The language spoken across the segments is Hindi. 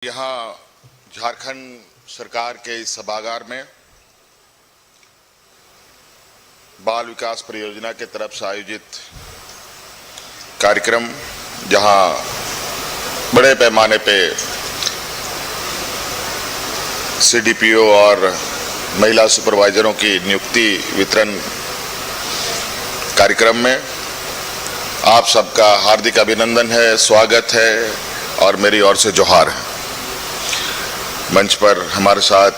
यहाँ झारखंड सरकार के इस सभागार में बाल विकास परियोजना के तरफ से आयोजित कार्यक्रम, जहाँ बड़े पैमाने पे सीडीपीओ और महिला सुपरवाइजरों की नियुक्ति वितरण कार्यक्रम में आप सबका हार्दिक अभिनंदन है, स्वागत है और मेरी ओर से जोहार है। मंच पर हमारे साथ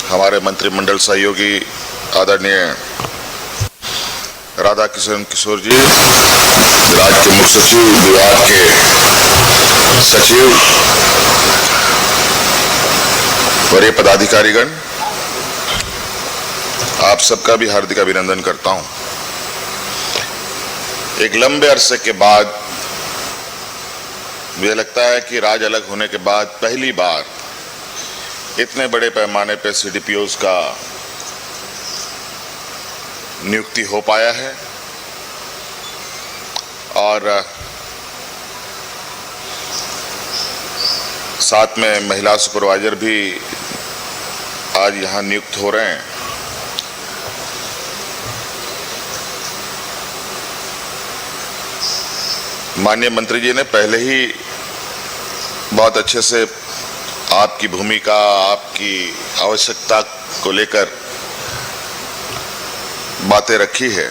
हमारे मंत्रिमंडल सहयोगी आदरणीय राधा किशन किशोर जी, राज्य के मुख्य सचिव, विभाग के सचिव, वरीय पदाधिकारीगण, आप सबका भी हार्दिक अभिनंदन करता हूं। एक लंबे अरसे के बाद मुझे लगता है कि राज्य अलग होने के बाद पहली बार इतने बड़े पैमाने पर सीडीपीओस का नियुक्ति हो पाया है और साथ में महिला सुपरवाइजर भी आज यहां नियुक्त हो रहे हैं। माननीय मंत्री जी ने पहले ही बहुत अच्छे से आपकी भूमिका, आपकी आवश्यकता को लेकर बातें रखी है।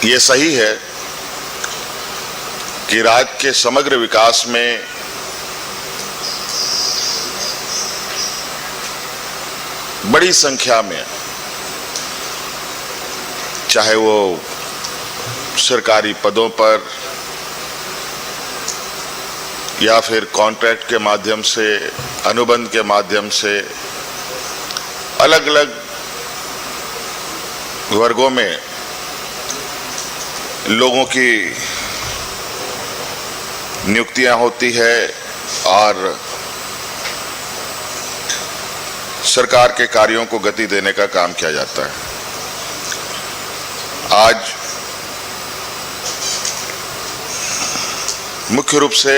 ये सही है कि राज्य के समग्र विकास में बड़ी संख्या में, चाहे वो सरकारी पदों पर या फिर कॉन्ट्रैक्ट के माध्यम से, अनुबंध के माध्यम से, अलग अलग वर्गों में लोगों की नियुक्तियां होती है और सरकार के कार्यों को गति देने का काम किया जाता है। आज मुख्य रूप से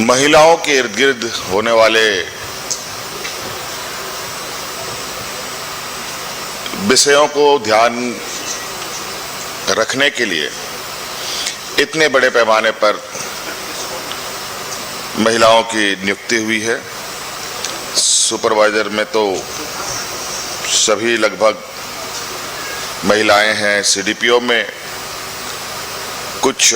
महिलाओं के इर्द गिर्द होने वाले विषयों को ध्यान रखने के लिए इतने बड़े पैमाने पर महिलाओं की नियुक्ति हुई है। सुपरवाइजर में तो सभी लगभग महिलाएं हैं, सीडीपीओ में कुछ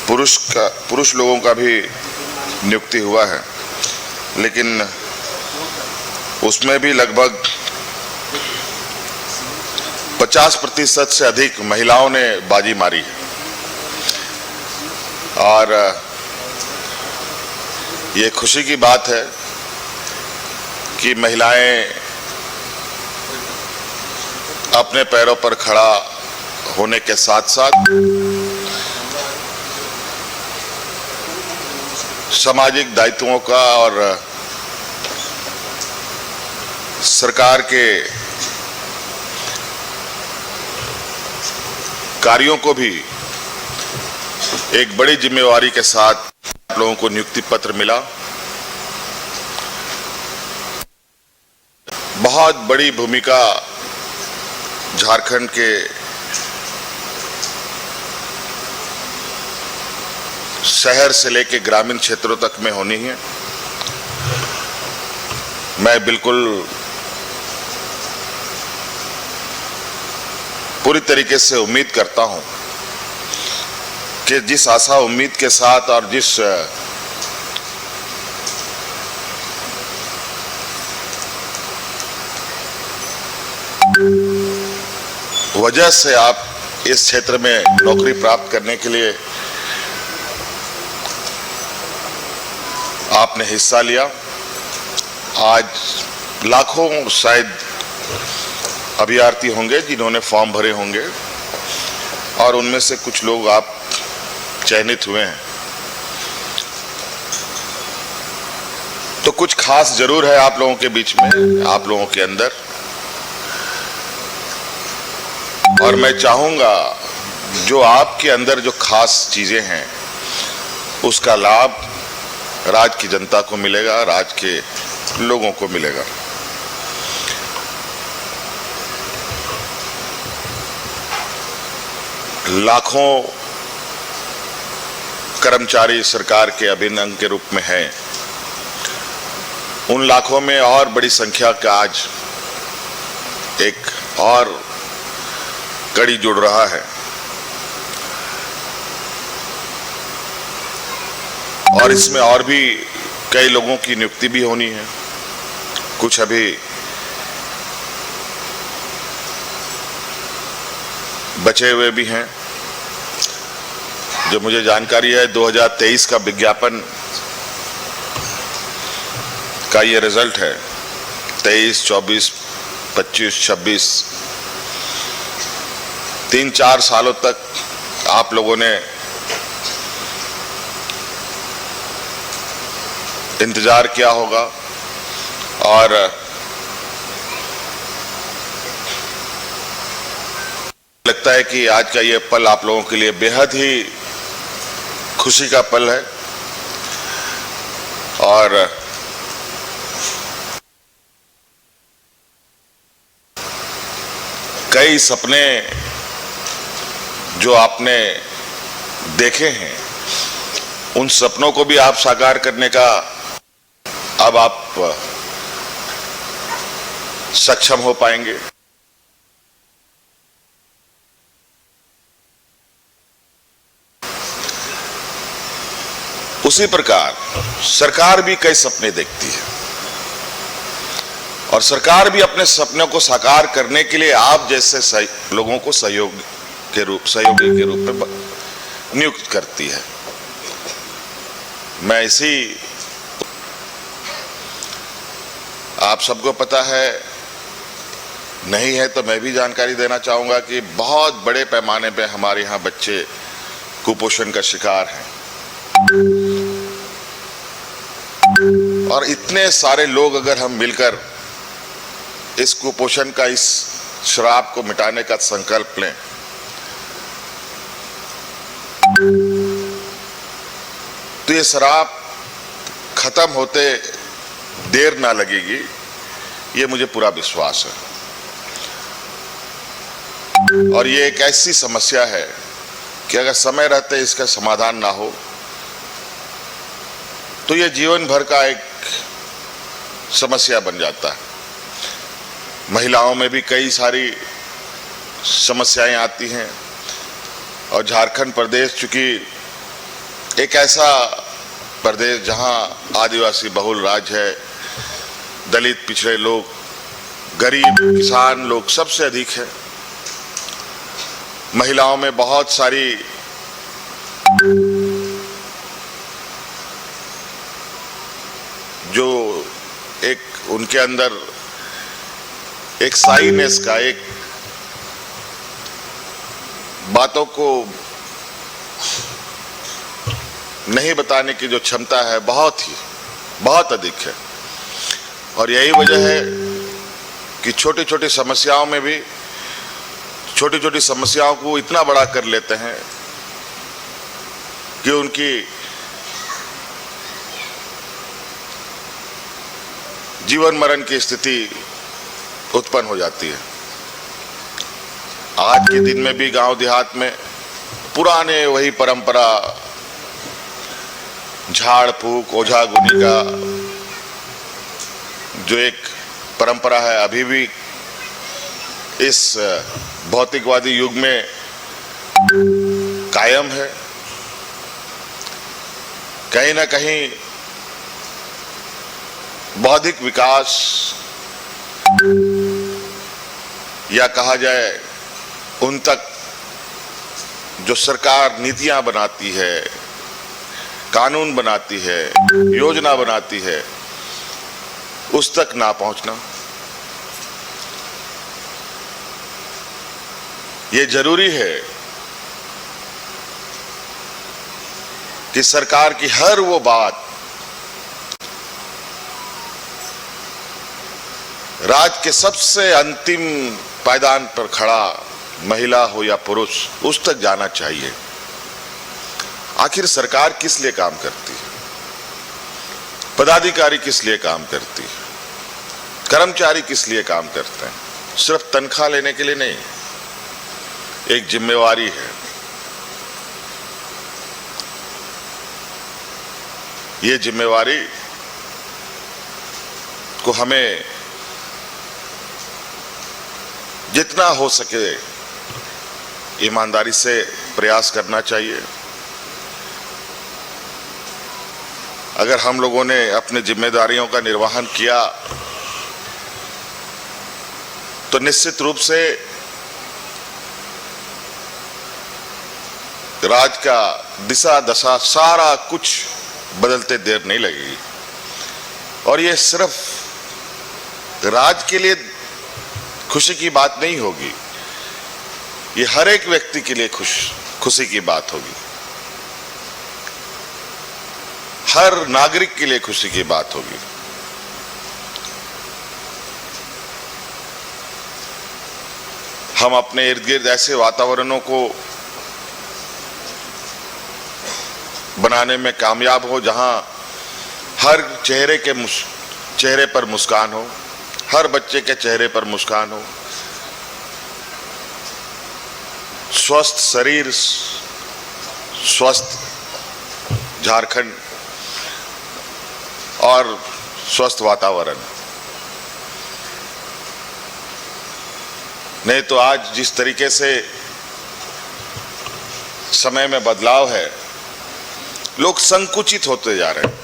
पुरुष लोगों का भी नियुक्ति हुआ है, लेकिन उसमें भी लगभग 50% से अधिक महिलाओं ने बाजी मारी है। और ये खुशी की बात है कि महिलाएं अपने पैरों पर खड़ा होने के साथ साथ सामाजिक दायित्वों का और सरकार के कार्यों को भी एक बड़ी जिम्मेवारी के साथ आप लोगों को नियुक्ति पत्र मिला। बहुत बड़ी भूमिका झारखंड के शहर से लेकर ग्रामीण क्षेत्रों तक में होनी है। मैं बिल्कुल पूरी तरीके से उम्मीद करता हूं कि जिस आशा उम्मीद के साथ और जिस वजह से आप इस क्षेत्र में नौकरी प्राप्त करने के लिए आपने हिस्सा लिया, आज लाखों शायद अभ्यर्थी होंगे जिन्होंने फॉर्म भरे होंगे और उनमें से कुछ लोग आप चयनित हुए हैं। तो कुछ खास जरूर है आप लोगों के बीच में, आप लोगों के अंदर, और मैं चाहूंगा जो आपके अंदर जो खास चीजें हैं उसका लाभ राज्य की जनता को मिलेगा, राज्य के लोगों को मिलेगा। लाखों कर्मचारी सरकार के अभिन्न अंग के रूप में हैं। उन लाखों में और बड़ी संख्या का आज एक और कड़ी जुड़ रहा है, और इसमें और भी कई लोगों की नियुक्ति भी होनी है। कुछ अभी बचे हुए भी हैं। जो मुझे जानकारी है 2023 का विज्ञापन का ये रिजल्ट है। 23, 24, 25, 26 3-4 सालों तक आप लोगों ने इंतजार किया होगा, और लगता है कि आज का ये पल आप लोगों के लिए बेहद ही खुशी का पल है। और कई सपने जो आपने देखे हैं, उन सपनों को भी आप साकार करने का अब आप सक्षम हो पाएंगे। उसी प्रकार सरकार भी कई सपने देखती है, और सरकार भी अपने सपनों को साकार करने के लिए आप जैसे लोगों को सहयोगी के रूप में नियुक्त करती है। मैं इसी, आप सबको पता है, नहीं है तो मैं भी जानकारी देना चाहूंगा कि बहुत बड़े पैमाने पे हमारे यहाँ बच्चे कुपोषण का शिकार हैं, और इतने सारे लोग अगर हम मिलकर इस कुपोषण का, इस श्राप को मिटाने का संकल्प लें, तो ये श्राप खत्म होते देर ना लगेगी, ये मुझे पूरा विश्वास है। और ये एक ऐसी समस्या है कि अगर समय रहते इसका समाधान ना हो तो ये जीवन भर का एक समस्या बन जाता है। महिलाओं में भी कई सारी समस्याएं आती हैं, और झारखंड प्रदेश चूंकि एक ऐसा प्रदेश जहां आदिवासी बहुल राज्य है, दलित, पिछड़े लोग, गरीब, किसान लोग सबसे अधिक है। महिलाओं में बहुत सारी जो एक उनके अंदर एक साइनेस का, एक बातों को नहीं बताने की जो क्षमता है बहुत अधिक है। और यही वजह है कि छोटी छोटी समस्याओं में भी छोटी छोटी समस्याओं को इतना बड़ा कर लेते हैं कि उनकी जीवन मरण की स्थिति उत्पन्न हो जाती है। आज के दिन में भी गांव देहात में पुराने वही परंपरा, झाड़ फूक, ओझा गुनी का जो एक परंपरा है, अभी भी इस भौतिकवादी युग में कायम है। कहीं ना कहीं बौद्धिक विकास, या कहा जाए उन तक जो सरकार नीतियां बनाती है, कानून बनाती है, योजना बनाती है, उस तक ना पहुंचना, ये जरूरी है कि सरकार की हर वो बात राज के सबसे अंतिम पायदान पर खड़ा महिला हो या पुरुष, उस तक जाना चाहिए। आखिर सरकार किस लिए काम करती है? पदाधिकारी किस लिए काम करती है? कर्मचारी किस लिए काम करते हैं? सिर्फ तनख्वाह लेने के लिए नहीं, एक जिम्मेवारी है। ये जिम्मेवारी को हमें जितना हो सके ईमानदारी से प्रयास करना चाहिए। अगर हम लोगों ने अपनी जिम्मेदारियों का निर्वहन किया तो निश्चित रूप से राज का दिशा दशा सारा कुछ बदलते देर नहीं लगेगी। और ये सिर्फ राज के लिए खुशी की बात नहीं होगी, ये हर एक व्यक्ति के लिए खुशी की बात होगी, हर नागरिक के लिए खुशी की बात होगी। हम अपने इर्द गिर्द ऐसे वातावरणों को बनाने में कामयाब हो जहां हर चेहरे पर मुस्कान हो, हर बच्चे के चेहरे पर मुस्कान हो, स्वस्थ शरीर, स्वस्थ झारखंड और स्वस्थ वातावरण। नहीं तो आज जिस तरीके से समय में बदलाव है, लोग संकुचित होते जा रहे हैं।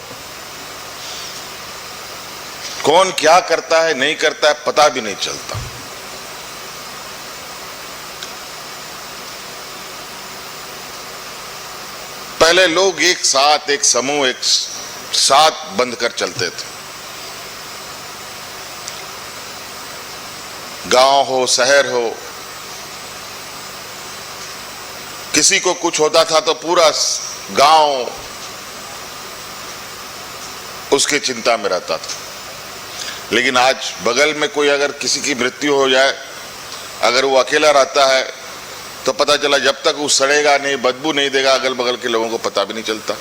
कौन क्या करता है नहीं करता है पता भी नहीं चलता। पहले लोग एक साथ, एक समूह, एक साथ बंध कर चलते थे। गांव हो, शहर हो, किसी को कुछ होता था तो पूरा गांव उसकी चिंता में रहता था। लेकिन आज बगल में कोई अगर किसी की मृत्यु हो जाए, अगर वो अकेला रहता है तो पता चला जब तक वो सड़ेगा नहीं, बदबू नहीं देगा, अगल बगल के लोगों को पता भी नहीं चलता।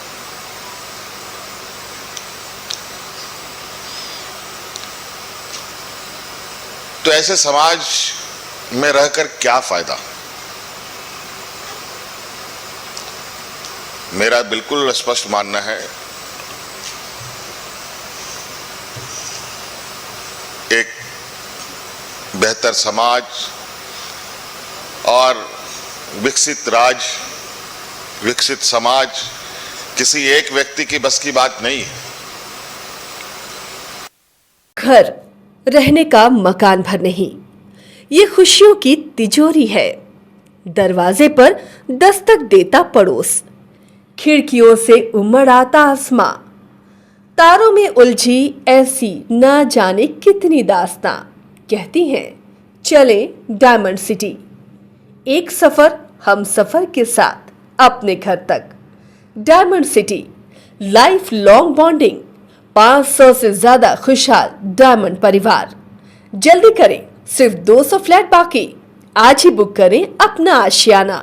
तो ऐसे समाज में रहकर क्या फायदा? मेरा बिल्कुल स्पष्ट मानना है, एक बेहतर समाज और विकसित राज्य, विकसित समाज किसी एक व्यक्ति की बस की बात नहीं है। घर रहने का मकान भर नहीं, ये खुशियों की तिजोरी है। दरवाजे पर दस्तक देता पड़ोस, खिड़कियों से उमड़ आता आसमां, तारों में उलझी ऐसी ना जाने कितनी दास्तां। कहती हैं चले डायमंड सिटी, एक सफर हम सफर के साथ अपने घर तक। Diamond city, life long bonding, 500 से ज्यादा खुशहाल डायमंड परिवार। जल्दी करें, सिर्फ 200 फ्लैट बाकी। आज ही बुक करें अपना आशियाना।